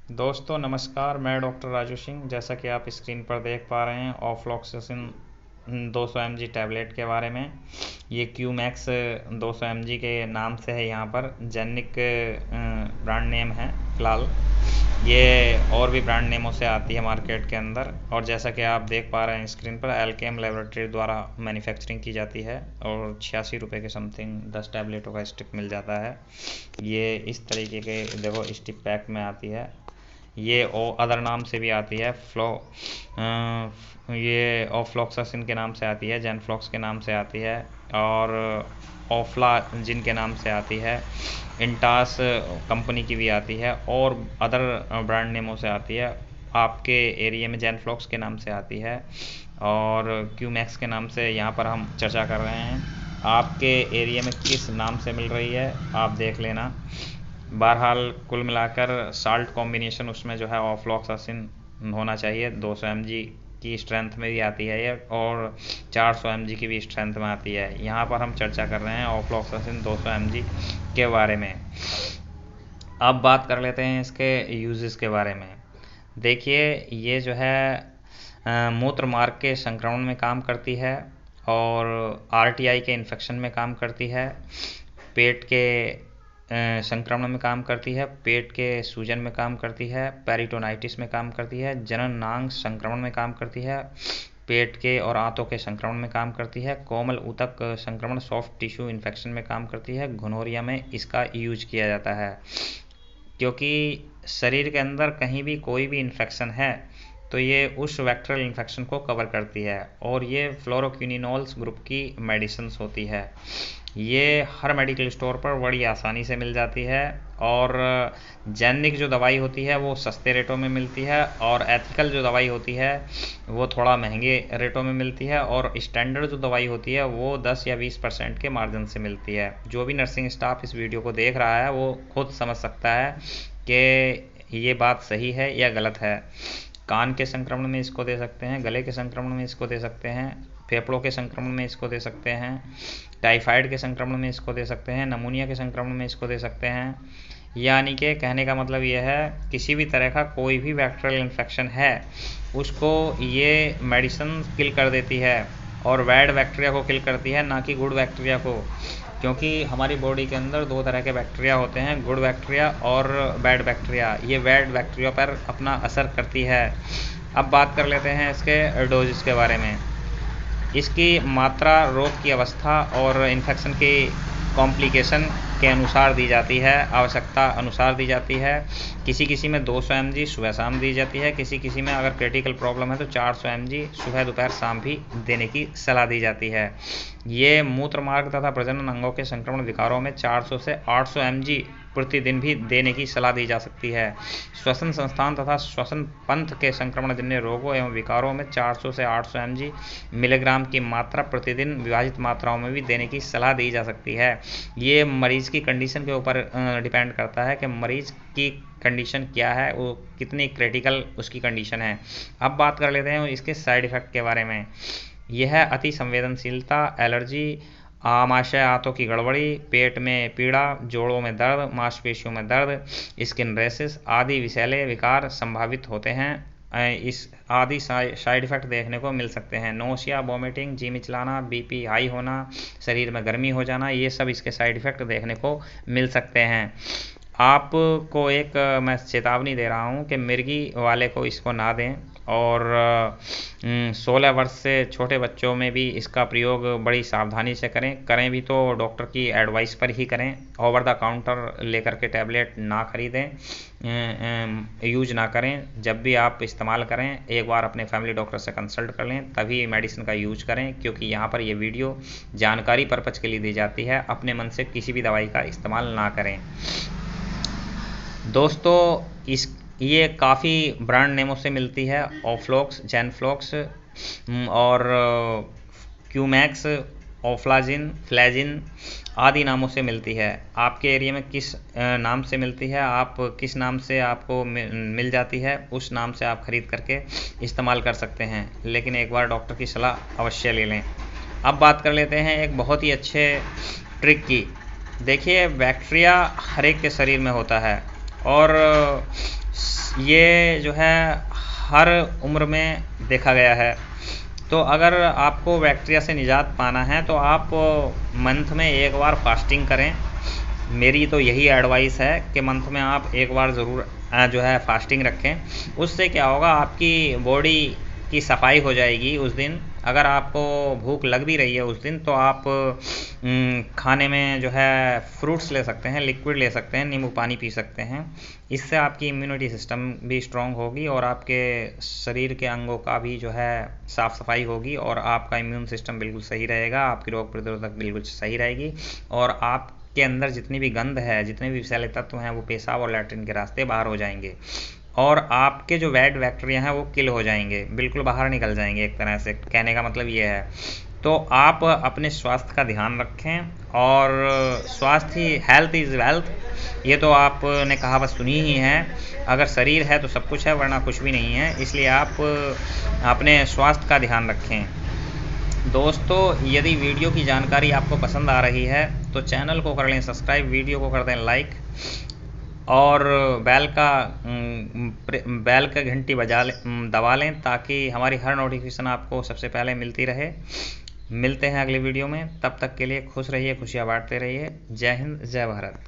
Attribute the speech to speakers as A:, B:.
A: दोस्तों नमस्कार, मैं डॉक्टर राजू सिंह। जैसा कि आप स्क्रीन पर देख पा रहे हैं ऑफ्लॉक्सासिन 200 mg टैबलेट के बारे में। ये क्यू मैक्स 200 mg के नाम से है, यहाँ पर जेनिक ब्रांड नेम है फ़िलहाल। ये और भी ब्रांड नेमों से आती है मार्केट के अंदर, और जैसा कि आप देख पा रहे हैं स्क्रीन पर एल्केम लेबोरेटरी द्वारा मैन्युफैक्चरिंग की जाती है और 86 रुपये के समथिंग 10 टैबलेटों का स्टिक मिल जाता है। ये इस तरीके के देखो स्टिक पैक में आती है। ये अदर नाम से भी आती है ये ऑफ्लॉक्सासिन के नाम से आती है, जेनफ्लॉक्स के नाम से आती है, और ऑफ्लाजिन के नाम से आती है। इंटास कंपनी की भी आती है और अदर ब्रांड नेमों से आती है। आपके एरिया में जेनफ्लॉक्स के नाम से आती है और क्यूमैक्स के नाम से यहाँ पर हम चर्चा कर रहे हैं। आपके एरिया में किस नाम से मिल रही है आप देख लेना। बहरहाल कुल मिलाकर साल्ट कॉम्बिनेशन उसमें जो है ऑफ्लॉक्सासिन होना चाहिए। 200 mg की स्ट्रेंथ में भी आती है ये, और 400 mg की भी स्ट्रेंथ में आती है। यहाँ पर हम चर्चा कर रहे हैं ऑफ्लॉक्सासिन 200 mg के बारे में। अब बात कर लेते हैं इसके यूजेस के बारे में। देखिए, ये जो है मूत्र मार्ग के संक्रमण में काम करती है और RTI के इन्फेक्शन में काम करती है, पेट के संक्रमण में काम करती है, पेट के सूजन में काम करती है, पेरिटोनाइटिस में काम करती है, जननांग संक्रमण में काम करती है, पेट के और आंतों के संक्रमण में काम करती है, कोमल ऊतक संक्रमण सॉफ्ट टिश्यू इन्फेक्शन में काम करती है, घुनोरिया में इसका यूज किया जाता है। क्योंकि शरीर के अंदर कहीं भी कोई भी इन्फेक्शन है तो ये उस बैक्टीरियल इन्फेक्शन को कवर करती है, और ये फ्लोरोक्विनिनोल्स ग्रुप की मेडिसिन्स होती है। ये हर मेडिकल स्टोर पर बड़ी आसानी से मिल जाती है, और जेनिक जो दवाई होती है वो सस्ते रेटों में मिलती है, और एथिकल जो दवाई होती है वो थोड़ा महंगे रेटों में मिलती है, और स्टैंडर्ड जो दवाई होती है वो 10 या 20% के मार्जिन से मिलती है। जो भी नर्सिंग स्टाफ इस वीडियो को देख रहा है वो खुद समझ सकता है कि ये बात सही है या गलत है। कान के संक्रमण में इसको दे सकते हैं, गले के संक्रमण में इसको दे सकते हैं, फेफड़ों के संक्रमण में इसको दे सकते हैं, टाइफाइड के संक्रमण में इसको दे सकते हैं, नमूनिया के संक्रमण में इसको दे सकते हैं। यानी कि कहने का मतलब यह है, किसी भी तरह का कोई भी बैक्टीरियल इन्फेक्शन है उसको ये मेडिसिन किल कर देती है, और बैड बैक्टीरिया को किल करती है, ना कि गुड बैक्टीरिया को। क्योंकि हमारी बॉडी के अंदर दो तरह के बैक्टीरिया होते हैं, गुड बैक्टीरिया और बैड बैक्टीरिया। ये बैड बैक्टीरिया पर अपना असर करती है। अब बात कर लेते हैं इसके डोजेस के बारे में। इसकी मात्रा रोग की अवस्था और इन्फेक्शन की कॉम्प्लिकेशन के अनुसार दी जाती है, आवश्यकता अनुसार दी जाती है। किसी में 200 mg सुबह शाम दी जाती है, किसी में अगर क्रिटिकल प्रॉब्लम है तो 400 mg सुबह दोपहर शाम भी देने की सलाह दी जाती है। ये मूत्र मार्ग तथा प्रजनन अंगों के संक्रमण विकारों में 400 से 800 mg प्रतिदिन भी देने की सलाह दी जा सकती है। श्वसन संस्थान तथा श्वसन पंथ के संक्रमण जन्य रोगों एवं विकारों में 400 से 800 mg मिलीग्राम की मात्रा प्रतिदिन विभाजित मात्राओं में भी देने की सलाह दी जा सकती है। ये मरीज़ की कंडीशन के ऊपर डिपेंड करता है कि मरीज़ की कंडीशन क्या है, वो कितनी क्रिटिकल उसकी कंडीशन है। अब बात कर लेते हैं इसके साइड इफ़ेक्ट के बारे में। यह अति संवेदनशीलता, एलर्जी, आमाशय आंतों की गड़बड़ी, पेट में पीड़ा, जोड़ों में दर्द, मांसपेशियों में दर्द, स्किन रैशेस आदि विषैले विकार संभावित होते हैं। इस आदि साइड इफ़ेक्ट देखने को मिल सकते हैं। नोशिया, वॉमिटिंग, जी मिचलाना, बीपी हाई होना, शरीर में गर्मी हो जाना, ये सब इसके साइड इफ़ेक्ट देखने को मिल सकते हैं। आपको एक मैं चेतावनी दे रहा हूँ कि मिर्गी वाले को इसको ना दें, और 16 वर्ष से छोटे बच्चों में भी इसका प्रयोग बड़ी सावधानी से करें भी तो डॉक्टर की एडवाइस पर ही करें। ओवर द काउंटर लेकर के टैबलेट ना खरीदें, यूज ना करें। जब भी आप इस्तेमाल करें एक बार अपने फैमिली डॉक्टर से कंसल्ट कर लें, तभी मेडिसिन का यूज करें। क्योंकि यहाँ पर ये वीडियो जानकारी पर्पज़ के लिए दी जाती है, अपने मन से किसी भी दवाई का इस्तेमाल ना करें। दोस्तों ये काफ़ी ब्रांड नेमों से मिलती है, ऑफ्लॉक्स, जेनफ्लॉक्स और क्यूमैक्स, ऑफ्लाजिन, फ्लैजिन आदि नामों से मिलती है। आपके एरिया में किस नाम से मिलती है, आप किस नाम से आपको मिल जाती है, उस नाम से आप खरीद करके इस्तेमाल कर सकते हैं, लेकिन एक बार डॉक्टर की सलाह अवश्य ले लें। अब बात कर लेते हैं एक बहुत ही अच्छे ट्रिक की। देखिए, बैक्टीरिया हर एक के शरीर में होता है, और ये जो है हर उम्र में देखा गया है। तो अगर आपको बैक्टीरिया से निजात पाना है तो आप मंथ में एक बार फास्टिंग करें। मेरी तो यही एडवाइस है कि मंथ में आप एक बार ज़रूर जो है फास्टिंग रखें। उससे क्या होगा, आपकी बॉडी की सफाई हो जाएगी उस दिन। अगर आपको भूख लग भी रही है उस दिन तो आप खाने में जो है फ्रूट्स ले सकते हैं, लिक्विड ले सकते हैं, नींबू पानी पी सकते हैं। इससे आपकी इम्यूनिटी सिस्टम भी स्ट्रॉन्ग होगी और आपके शरीर के अंगों का भी जो है साफ़ सफाई होगी और आपका इम्यून सिस्टम बिल्कुल सही रहेगा, आपकी रोग प्रतिरोधक बिल्कुल सही रहेगी और आप के अंदर जितनी भी गंद है, जितने भी विषैले तत्व हैं, वो पेशाब और लैट्रिन के रास्ते बाहर हो जाएंगे और आपके जो बैड बैक्टीरिया हैं वो किल हो जाएंगे, बिल्कुल बाहर निकल जाएंगे। एक तरह से कहने का मतलब ये है। तो आप अपने स्वास्थ्य का ध्यान रखें और स्वास्थ्य ही, हेल्थ इज़ वेल्थ, ये तो आपने कहावत सुनी ही है। अगर शरीर है तो सब कुछ है, वरना कुछ भी नहीं है। इसलिए आप अपने स्वास्थ्य का ध्यान रखें। दोस्तों, यदि वीडियो की जानकारी आपको पसंद आ रही है तो चैनल को कर लें सब्सक्राइब, वीडियो को कर दें लाइक और बेल का घंटी दबा लें ताकि हमारी हर नोटिफिकेशन आपको सबसे पहले मिलती रहे। मिलते हैं अगले वीडियो में, तब तक के लिए खुश रहिए, खुशियाँ बांटते रहिए। जय हिंद, जय भारत।